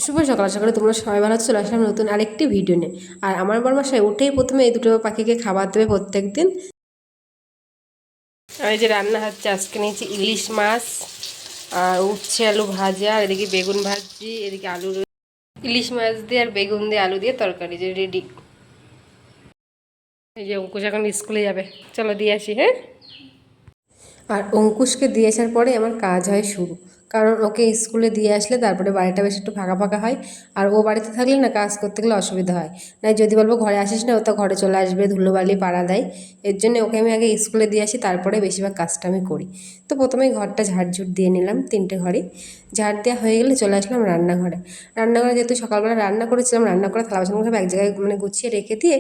শুভ সকাল, আশা করি তোমরা সবাই ভালো আছো। চলে আসলাম নতুন আরেকটি ভিডিও নিয়ে। আর আমার বরমাসায় উঠেই প্রথমে এই দুটো পাখিকে খাবার দেবে প্রত্যেক দিন। আর এই যে রান্না হচ্ছে, আজকে নিয়েছি ইলিশ মাছ আর উচ্ছে আলু ভাজা, আর এদিকে বেগুন ভাজি, এদিকে আলু, ইলিশ মাছ দিয়ে আর বেগুন দিয়ে আলু দিয়ে তরকারি যে রেডি। এই যে অঙ্কুশ এখন স্কুলে যাবে, চলো দিয়ে আসি। হ্যাঁ, আর অঙ্কুশকে দিয়ে আসার পরে আমার কাজ হয় শুরু, কারণ ওকে স্কুলে দিয়ে আসলে তারপরে বাড়িটা বেশ একটু ফাঁকা ফাঁকা হয়। আর ও বাড়িতে থাকলে না কাজ করতে গেলে অসুবিধা হয়। নাই যদি বলবো ঘরে আসিস না, ও তো ঘরে চলে আসবে, ধুলোবালি পাড়া দেয়। এর জন্য ওকে আমি আগে স্কুলে দিয়ে আসি, তারপরে বেশিরভাগ কাজটা আমি করি। তো প্রথমেই ঘরটা ঝাড়ঝুট দিয়ে নিলাম, 3টে ঘরে ঝাড় দেওয়া হয়ে গেলে চলে আসলাম রান্নাঘরে। রান্নাঘরে যেহেতু সকালবেলা রান্না করেছিলাম, রান্না করে থালা বাসনগুলো সব এক জায়গায় মানে গুছিয়ে রেখে দিয়ে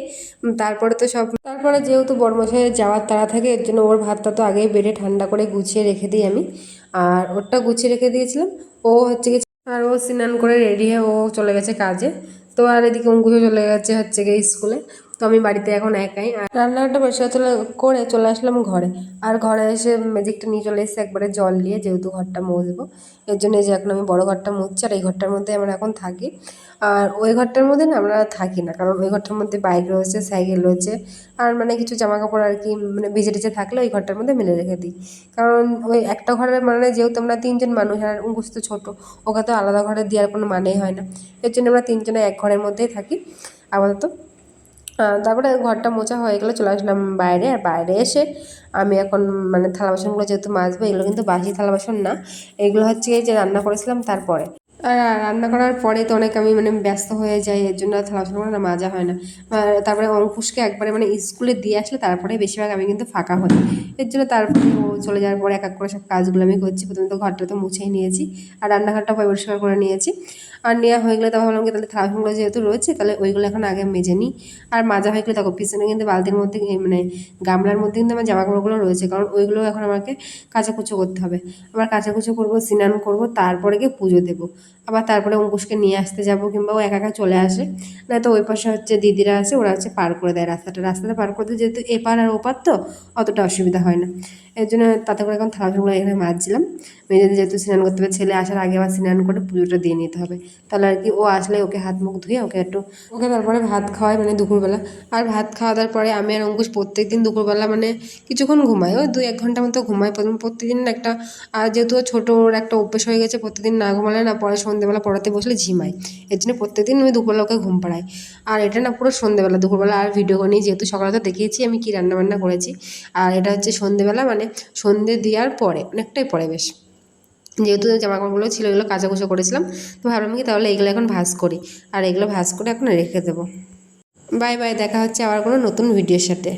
তারপরে তো সব, তারপরে যেহেতু বড়মশাইয়ের যাওয়ার তাড়া থাকে, এর জন্য ওর ভাতটা তো আগেই বেড়ে ঠান্ডা করে গুছিয়ে রেখে দিই আমি। আর ওরটা গুছিয়ে রেখে দিয়েছিলাম। ও হচ্ছে গিয়ে, আর ও স্নান করে রেডি হয়ে ও চলে গেছে কাজে। তো আর এদিকে অঙ্কুশও চলে গেছে হচ্ছে গিয়ে স্কুলে। তো আমি বাড়িতে এখন একাই, আর রান্নাঘরটা পরিষ্কার করে চলে আসলাম ঘরে। আর ঘরে এসে ম্যাজিকটা নিয়ে চলে এসেছে একবারে জল নিয়ে, যেহেতু ঘরটা মুছবো। এর জন্য যে এখন আমি বড় ঘরটা মুছছি, আর এই ঘরটার মধ্যে আমরা এখন থাকি। আর ওই ঘরটার মধ্যে না আমরা থাকি না, কারণ ওই ঘরটার মধ্যে বাইক রয়েছে, সাইকেল রয়েছে, আর মানে কিছু জামা কাপড় আর কি মানে ভিজে টিজে থাকলে ওই ঘরটার মধ্যে মেলে রেখে দিই। কারণ ওই একটা ঘরের মানে যেহেতু আমরা 3জন মানুষ, আর অঙ্কুশ তো ছোটো, ওকে তো আলাদা ঘরে দেওয়ার কোনো মানেই হয় না। এর জন্য আমরা 3জনে এক ঘরের মধ্যেই থাকি আপাতত। তারপরে ঘরটা মোছা হয়ে গেলে চলে আসলাম বাইরে। আর বাইরে এসে আমি এখন মানে থালা বাসনগুলো যেহেতু মাজবো, এগুলো কিন্তু বাসি থালা বাসন না, এগুলো হচ্ছে এই যে রান্না করেছিলাম তারপরে। আর রান্না করার পরে তো অনেক আমি মানে ব্যস্ত হয়ে যাই, এর জন্য থালা বাসনগুলো না মাজা হয় না। আর তারপরে অঙ্কুশকে একবারে মানে স্কুলে দিয়ে আসলে তারপরে বেশিরভাগ আমি কিন্তু ফাঁকা হই। এর জন্য তারপরে ও চলে যাওয়ার পরে এক এক করে সব কাজগুলো আমি করছি। প্রথমে তো ঘরটা তো মুছেই নিয়েছি, আর রান্নাঘরটা পরিষ্কার করে নিয়েছি। আর নেওয়া হয়ে গেলে তখন ভাবলাম কি, তাহলে থালা বাসনগুলো যেহেতু রয়েছে তাহলে ওইগুলো এখন আগে মেজে নিই। আর মাজা হয়ে গেলে তখন পিছনে কিন্তু বালতির মধ্যে মানে গামলার মধ্যে কিন্তু আমার জামা কাপড়গুলো রয়েছে, কারণ ওইগুলো এখন আমাকে কাচাকুচো করতে হবে। আবার কাচাকুচো করবো, স্নান করবো, তারপরে গিয়ে পুজো দেবো। আবার তারপরে অঙ্কুশকে নিয়ে আসতে যাবো, কিংবা ও একা একা চলে আসে। না তো ওই পাশে হচ্ছে দিদিরা আছে, ওরা হচ্ছে পার করে দেয় রাস্তাটা পার করতে, যেহেতু এপার আর ওপার তো অতটা অসুবিধা হয় না। এর জন্য তাতে করে এখন থালা বাসনগুলো এখানে মাজছিলাম। মেজে যেহেতু স্নান করতে হবে, ছেলে আসার আগে আবার স্নান করে পুজোটা দিয়ে নিতে হবে। তাহলে আর কি ও আসলে ওকে হাত মুখ ধুয়ে ওকে তারপরে ভাত খাওয়াই মানে দুপুরবেলা। আর ভাত খাওয়া দাওয়ার পরে আমি আর অঙ্কুশ প্রত্যেকদিন দুপুরবেলা মানে কিছুক্ষণ ঘুমাই, ওই 2-1 ঘন্টা মতো ঘুমাই প্রত্যেকদিন একটা। আর যেহেতু ছোটো, ওর একটা অভ্যেস হয়ে গেছে, প্রত্যেকদিন না ঘুমালে না পরে সন্ধ্যেবেলা পড়াতে বসলে ঝিমায়। এর জন্য প্রত্যেকদিন আমি দুপুরবেলা ওকে ঘুম পাড়াই। আর এটা না পুরো সন্ধ্যেবেলা, দুপুরবেলা আর ভিডিও নিই, যেহেতু সকালে তো দেখিয়েছি আমি কী রান্নাবান্না করেছি। আর এটা হচ্ছে সন্ধ্যেবেলা, মানে সন্ধ্যে দেওয়ার পরে, অনেকটাই পরে বেশ। যেহেতু জামা কাপড়গুলো ছিল এগুলো কাচাকুচো করেছিলাম, তো ভাবলাম কি তাহলে এগুলো এখন ভাঁজ করি। আর এগুলো ভাঁজ করে এখন রেখে দেবো। বাই বাই, দেখা হচ্ছে আবার কোনো নতুন ভিডিওর সাথে।